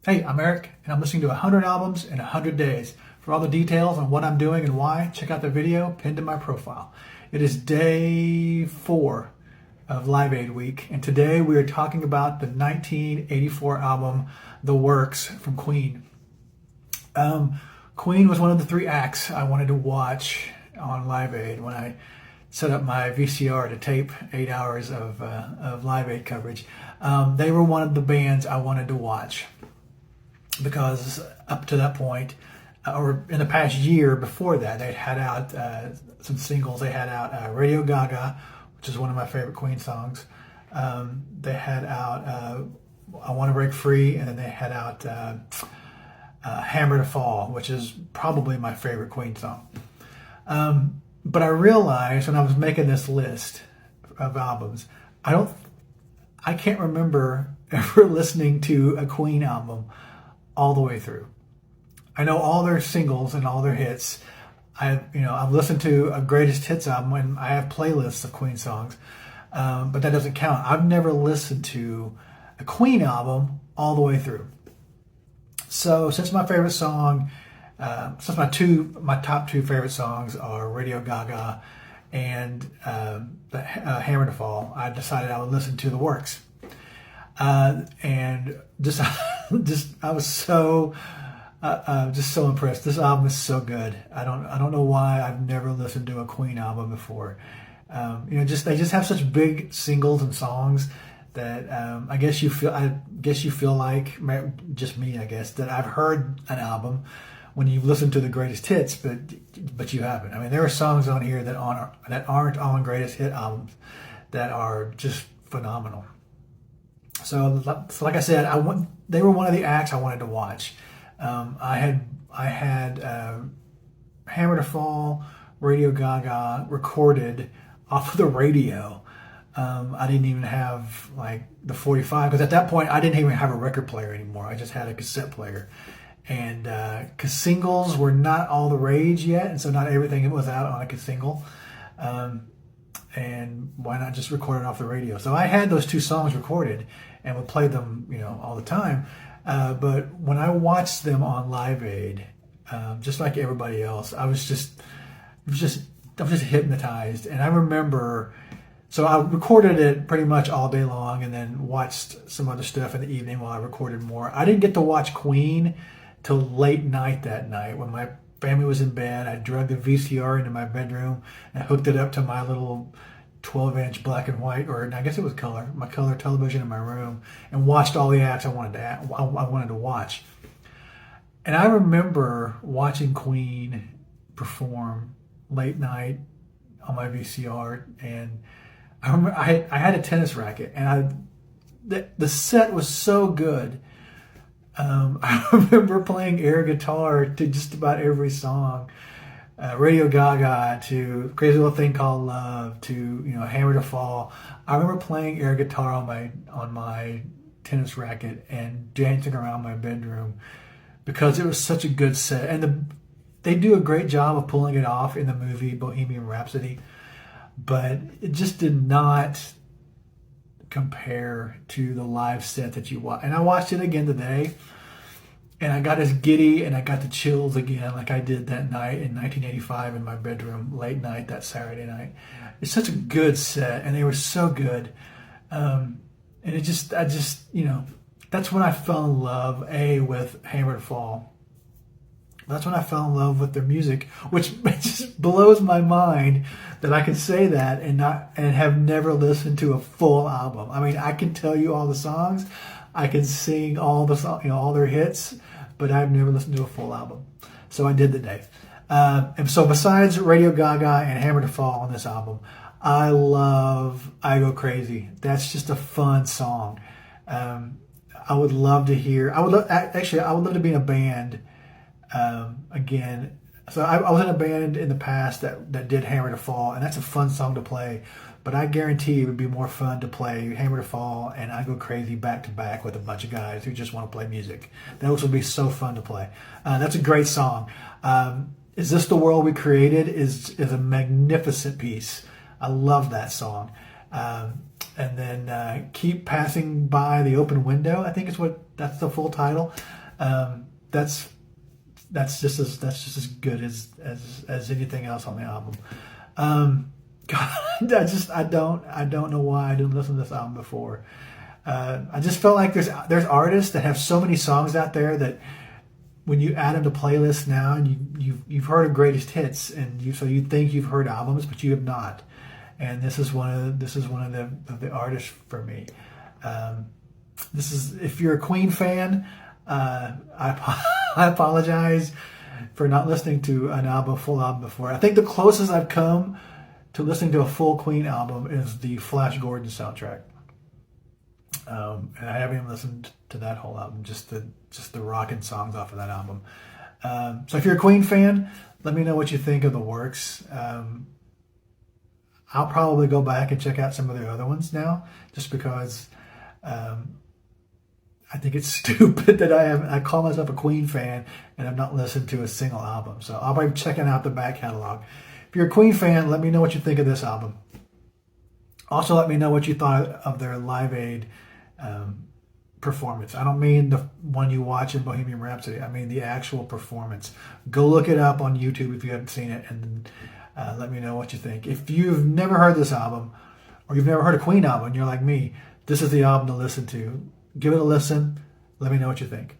Hey, I'm Eric, and I'm listening to 100 albums in 100 days. For all the details on what I'm doing and why, check out the video pinned in my profile. It is day 4 of Live Aid week, and today we are talking about the 1984 album, The Works from Queen. Queen was one of the 3 acts I wanted to watch on Live Aid when I set up my VCR to tape 8 hours of Live Aid coverage. They were one of the bands I wanted to watch because up to that point, or in the past year before that, they'd had out some singles. They had out Radio Gaga, which is one of my favorite Queen songs. They had out I Want to Break Free, and then they had out Hammer to Fall, which is probably my favorite Queen song. But I realized when I was making this list of albums, I can't remember ever listening to a Queen album all the way through. I know all their singles and all their hits. I've listened to a greatest hits album when I have playlists of Queen songs, but that doesn't count. I've never listened to a Queen album all the way through. So since my favorite song, since my top 2 favorite songs are Radio Gaga and Hammer to Fall, I decided I would listen to The Works. And I was so just so impressed. This album is so good. I don't know why I've never listened to a Queen album before. They just have such big singles and songs that I guess you feel like, just me, I guess, that I've heard an album when you've listened to the greatest hits, but you haven't. I mean, there are songs on here that aren't on greatest hit albums that are just phenomenal. So like I said, they were one of the acts I wanted to watch. I had Hammer to Fall, Radio Gaga recorded off of the radio. I didn't even have like the 45, because at that point I didn't even have a record player anymore. I just had a cassette player, and because singles were not all the rage yet, and so not everything was out on a single. And why not just record it off the radio? So I had those 2 songs recorded and would play them, all the time. But when I watched them on Live Aid, just like everybody else, I was just hypnotized. And I remember, so I recorded it pretty much all day long, and then watched some other stuff in the evening while I recorded more. I didn't get to watch Queen till late night that night when my family was in bed. I dragged the VCR into my bedroom and hooked it up to my little 12-inch black and white, or I guess it was color, my color television in my room, and watched all the acts I wanted to watch. And I remember watching Queen perform late night on my VCR, and I remember I had a tennis racket, and the set was so good. I remember playing air guitar to just about every song, Radio Gaga to Crazy Little Thing Called Love to Hammer to Fall. I remember playing air guitar on my tennis racket and dancing around my bedroom because it was such a good set, and they do a great job of pulling it off in the movie Bohemian Rhapsody, but it just did not compare to the live set that you watch. And I watched it again today, and I got as giddy and I got the chills again like I did that night in 1985 in my bedroom late night that Saturday night. It's such a good set, and they were so good. And I just that's when I fell in love with Hammer to Fall. That's when I fell in love with their music, which just blows my mind that I can say that and have never listened to a full album. I mean, I can tell you all the songs, I can sing all the all their hits, but I've never listened to a full album. So I did today. And so besides Radio Gaga and Hammer to Fall on this album, I love I Go Crazy. That's just a fun song. I would love to hear. I would love to be in a band. Again, so I was in a band in the past that did Hammer to Fall, and that's a fun song to play. But I guarantee it would be more fun to play Hammer to Fall and I Go Crazy back to back with a bunch of guys who just want to play music. Those would be so fun to play. That's a great song. Is This the World We Created is a magnificent piece. I love that song. and then Keep Passing By the Open Window. I think that's the full title. That's just as good as anything else on the album. God, I don't know why I didn't listen to this album before. I just felt like there's artists that have so many songs out there that when you add them to playlists now, and you've heard of greatest hits, and so you think you've heard albums, but you have not. And this is one of the artists for me. This is, if you're a Queen fan, I apologize for not listening to full album before. I think the closest I've come to listening to a full Queen album is the Flash Gordon soundtrack. And I haven't even listened to that whole album, just the rockin' songs off of that album. So if you're a Queen fan, let me know what you think of the works. I'll probably go back and check out some of the other ones now, just because I think it's stupid that I call myself a Queen fan and I've not listened to a single album. So I'll be checking out the back catalog. If you're a Queen fan, let me know what you think of this album. Also, let me know what you thought of their Live Aid performance. I don't mean the one you watch in Bohemian Rhapsody. I mean the actual performance. Go look it up on YouTube if you haven't seen it, and let me know what you think. If you've never heard this album, or you've never heard a Queen album and you're like me, this is the album to listen to. Give it a listen. Let me know what you think.